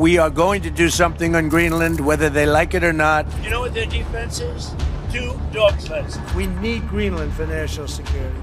We are going to do something on Greenland, whether they like it or not. You know what their defense is? 2 dog sleds. We need Greenland for national security.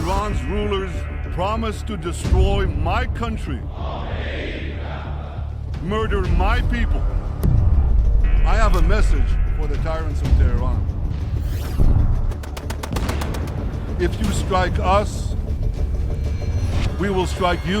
Iran's rulers promise to destroy my country, murder my people. I have a message for the tyrants of Tehran. If you strike us, we will strike you.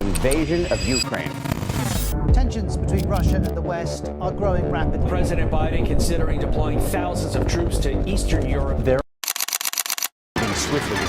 Invasion of Ukraine. Tensions between Russia and the West are growing rapidly. President Biden considering deploying thousands of troops to Eastern Europe. They're moving swiftly to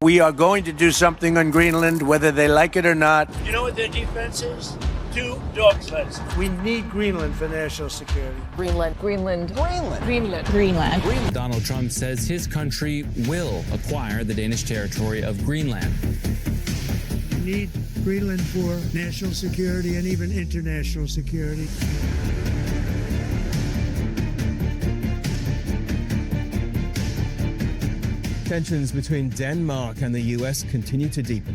We are going to do something on Greenland, whether they like it or not. You know what their defense is? 2 dog sleds. We need Greenland for national security. Greenland, Greenland, Greenland. Greenland, Greenland. Donald Trump says his country will acquire the Danish territory of Greenland. We need Greenland for national security and even international security. Tensions between Denmark and the US continue to deepen.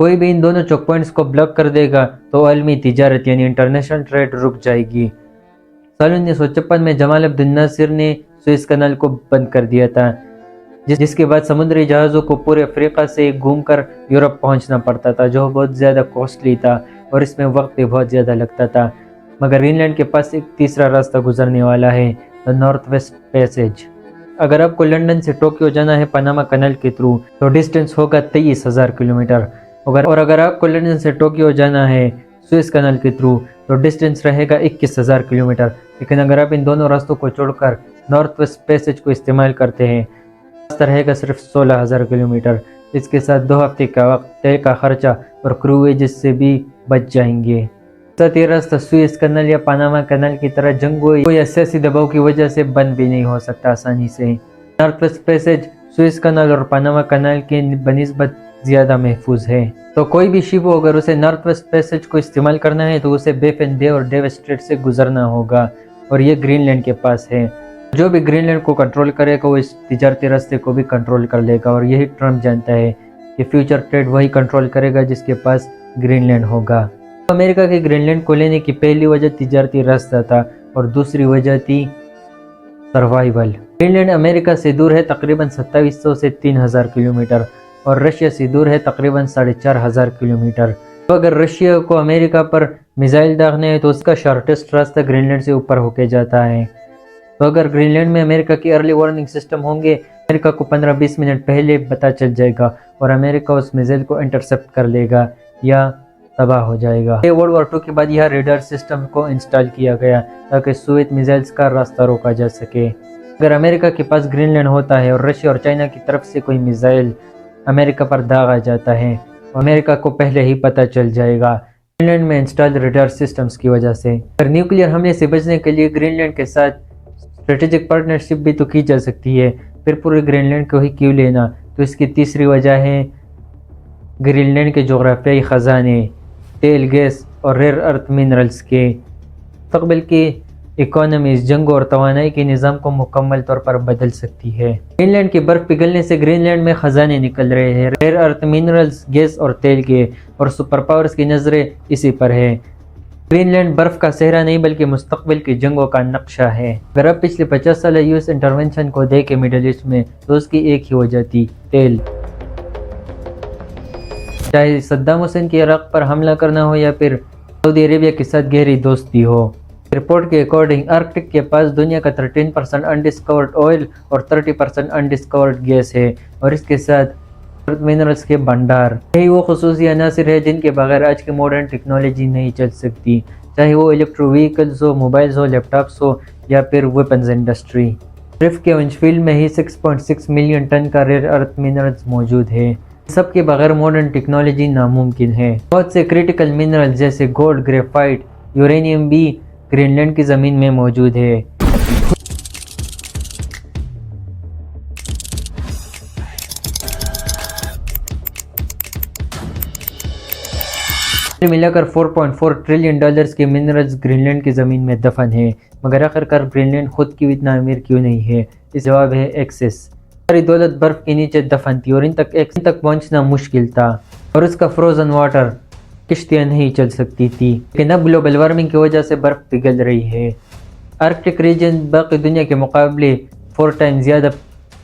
کوئی بھی ان دونوں چوک points کو block کر دے گا تو عالمی تجارت یعنی international trade رک جائے گی۔ سال 1956 میں جمال عبد الناصر نے سوئس کنال کو بند کر دیا تھا، جس کے بعد سمندری جہازوں کو پورے افریقہ سے گھوم کر یورپ پہنچنا پڑتا تھا، جو بہت زیادہ کوسٹلی تھا اور اس میں وقت بھی بہت زیادہ لگتا تھا۔ مگر گرین لینڈ کے پاس ایک تیسرا راستہ گزرنے والا ہے، نارتھ ویسٹ پیسیج۔ اگر آپ کو لندن سے ٹوکیو جانا ہے پاناما کنال کے تھرو تو ڈسٹینس ہوگا 23,000 کلومیٹر، اور اگر آپ کو لندن سے ٹوکیو جانا ہے سوئس کنال کے تھرو تو ڈسٹینس رہے گا 21,000 کلومیٹر۔ لیکن اگر آپ ان دونوں راستوں کو چھوڑ کر نارتھ ویسٹ پیسیج کو استعمال کرتے ہیں، راستہ رہے گا صرف 16,000 کلومیٹر۔ اس کے ساتھ 2 ہفتے کا وقت، تیل کا خرچہ اور کرویجز سے بھی بچ جائیں گے۔ ساتھ یہ راستہ سوئس کنال یا پاناما کنال کی طرح جنگوں یا سیاسی دباؤ کی وجہ سے بند بھی نہیں ہو سکتا آسانی سے۔ North west passage Suez canal اور پاناما کنال کے بنسبت زیادہ محفوظ ہے، تو کوئی بھی شپ ہو اگر اسے نارتھ ویسٹ پیسیج کو استعمال کرنا ہے تو اسے بیفن بے اور ڈیوس اسٹریٹ سے گزرنا ہوگا، اور یہ گرین لینڈ کے پاس ہے۔ جو بھی گرین لینڈ کو کنٹرول کرے گا وہ اس تجارتی راستے کو بھی کنٹرول کر لے گا، اور یہی ٹرمپ جانتا ہے کہ فیوچر ٹریڈ وہی کنٹرول کرے گا جس کے پاس گرین لینڈ ہوگا۔ امریکہ کے گرین لینڈ کو لینے کی پہلی وجہ تجارتی راستہ تھا اور دوسری وجہ تھی سروائیول۔ گرین لینڈ امریکہ سے دور ہے تقریباً 2700 سے 3000 کلومیٹر، اور رشیا سے دور ہے تقریباً 4500 کلومیٹر۔ تو اگر رشیا کو امریکہ پر میزائل داغنے ہیں تو اس کا شارٹیسٹ راستہ گرین لینڈ سے اوپر ہو کے جاتا ہے۔ تو اگر گرین لینڈ میں امریکہ کی ارلی وارننگ سسٹم ہوں گے، امریکہ کو 15-20 منٹ پہلے پتہ چل جائے گا اور امریکہ اس میزائل کو انٹرسپٹ کر لے گا یا تباہ ہو جائے گا۔ ورلڈ وار 2 کے بعد یہ ریڈار سسٹم کو انسٹال کیا گیا تاکہ سوویت میزائلز کا راستہ روکا جا سکے۔ اگر امریکہ کے پاس گرین لینڈ ہوتا ہے اور رشیا اور چائنا کی طرف سے کوئی میزائل امریکہ پر داغا جاتا ہے، امریکہ کو پہلے ہی پتہ چل جائے گا گرین لینڈ میں انسٹال ریڈار سسٹمز کی وجہ سے۔ اگر نیوکلیئر حملے سے بچنے کے لیے گرین لینڈ کے ساتھ اسٹریٹجک پارٹنرشپ بھی تو کی جا سکتی ہے، پھر پورے گرین لینڈ کو ہی کیوں لینا؟ تو اس کی تیسری وجہ ہے گرین لینڈ کے جغرافیائی خزانے، تیل، گیس اور ریئر ارتھ منرلز کے۔ مستقبل کی اکانومیز جنگوں اور توانائی کے نظام کو مکمل طور پر بدل سکتی ہے۔ گرین لینڈ کی برف پگھلنے سے گرین لینڈ میں خزانے نکل رہے ہیں، ریئر ارتھ منرلز، گیس اور تیل کے، اور سپر پاورز کی نظریں اسی پر ہے۔ گرین لینڈ برف کا صحرا نہیں بلکہ مستقبل کی جنگوں کا نقشہ ہے۔ اگر آپ پچھلے 50 سالہ US انٹرونشن کو دیکھیں مڈل ایسٹ میں تو اس کی ایک ہی وجہ تھی، تیل۔ چاہے صدام حسین کی عراق پر حملہ کرنا ہو یا پھر سعودی عربیہ کے ساتھ گہری دوستی ہو۔ رپورٹ کے اکارڈنگ آرکٹک کے پاس دنیا کا 13% انڈسکورڈ آئل اور 30% انڈسکورڈ گیس ہے، اور اس کے ساتھ منرلز کے بھنڈار۔ یہی وہ خصوصی عناصر ہے جن کے بغیر آج کی ماڈرن ٹیکنالوجی نہیں چل سکتی، چاہے وہ الیکٹرو وہیکلز ہو، موبائلز ہو، لیپ ٹاپس ہو یا پھر ویپنز انڈسٹری۔ صرف کے ونچ فیلڈ میں ہی 6.6 ملین ٹن کا ریئر ارتھ منرلز موجود ہے۔ سب کے بغیر ماڈرن ٹیکنالوجی ناممکن ہے۔ بہت سے کریٹیکل منرل جیسے گولڈ، گریفائٹ، یورینیم بھی گرین لینڈ کی زمین میں موجود ہے۔ ملا کر $4.4 ٹریلین کے منرلز گرین لینڈ کی زمین میں دفن ہیں، مگر آخرکار گرین لینڈ خود کیوں اتنا امیر کیوں نہیں ہے؟ اس جواب ہے ایکسس۔ ساری دولت برف کے نیچے دفن تھی اور ان تک پہنچنا مشکل تھا، اور اس کا فروزن واٹر کشتیاں نہیں چل سکتی تھی، لیکن اب گلوبل وارمنگ کی وجہ سے برف پگھل رہی ہے۔ آرکٹک ریجن باقی دنیا کے مقابلے 4 ٹائم زیادہ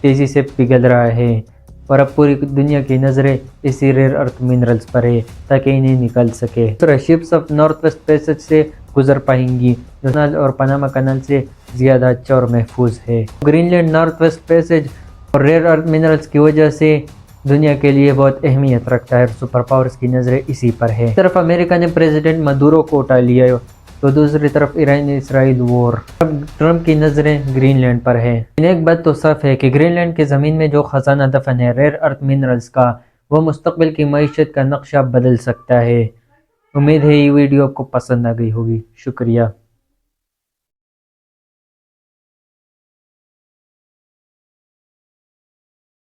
تیزی سے پگھل رہا ہے، اور اب پوری دنیا کی نظریں اسی ریئر ارتھ منرلز پر ہے تاکہ انہیں نکال سکے۔ Ships of north west passage سے گزر پائیں گی، جو کنال اور پاناما کنال سے زیادہ اچھا اور محفوظ ہے۔ Greenland north west passage اور ریئر ارتھ منرلز کی وجہ سے دنیا کے لیے بہت اہمیت رکھتا ہے، اور سپر پاورز کی نظریں اسی پر ہے۔ ایک طرف امریکہ نے پریزیڈنٹ مدورو کو اٹھا لیا تو دوسری طرف ایران اسرائیل وار۔ اب ٹرمپ کی نظریں گرین لینڈ پر ہے۔ ایک بات تو صاف ہے کہ گرین لینڈ کی زمین میں جو خزانہ دفن ہے ریئر ارتھ منرلز کا، وہ مستقبل کی معیشت کا نقشہ بدل سکتا ہے۔ امید ہے یہ ویڈیو آپ کو پسند آ گئی ہوگی۔ شکریہ۔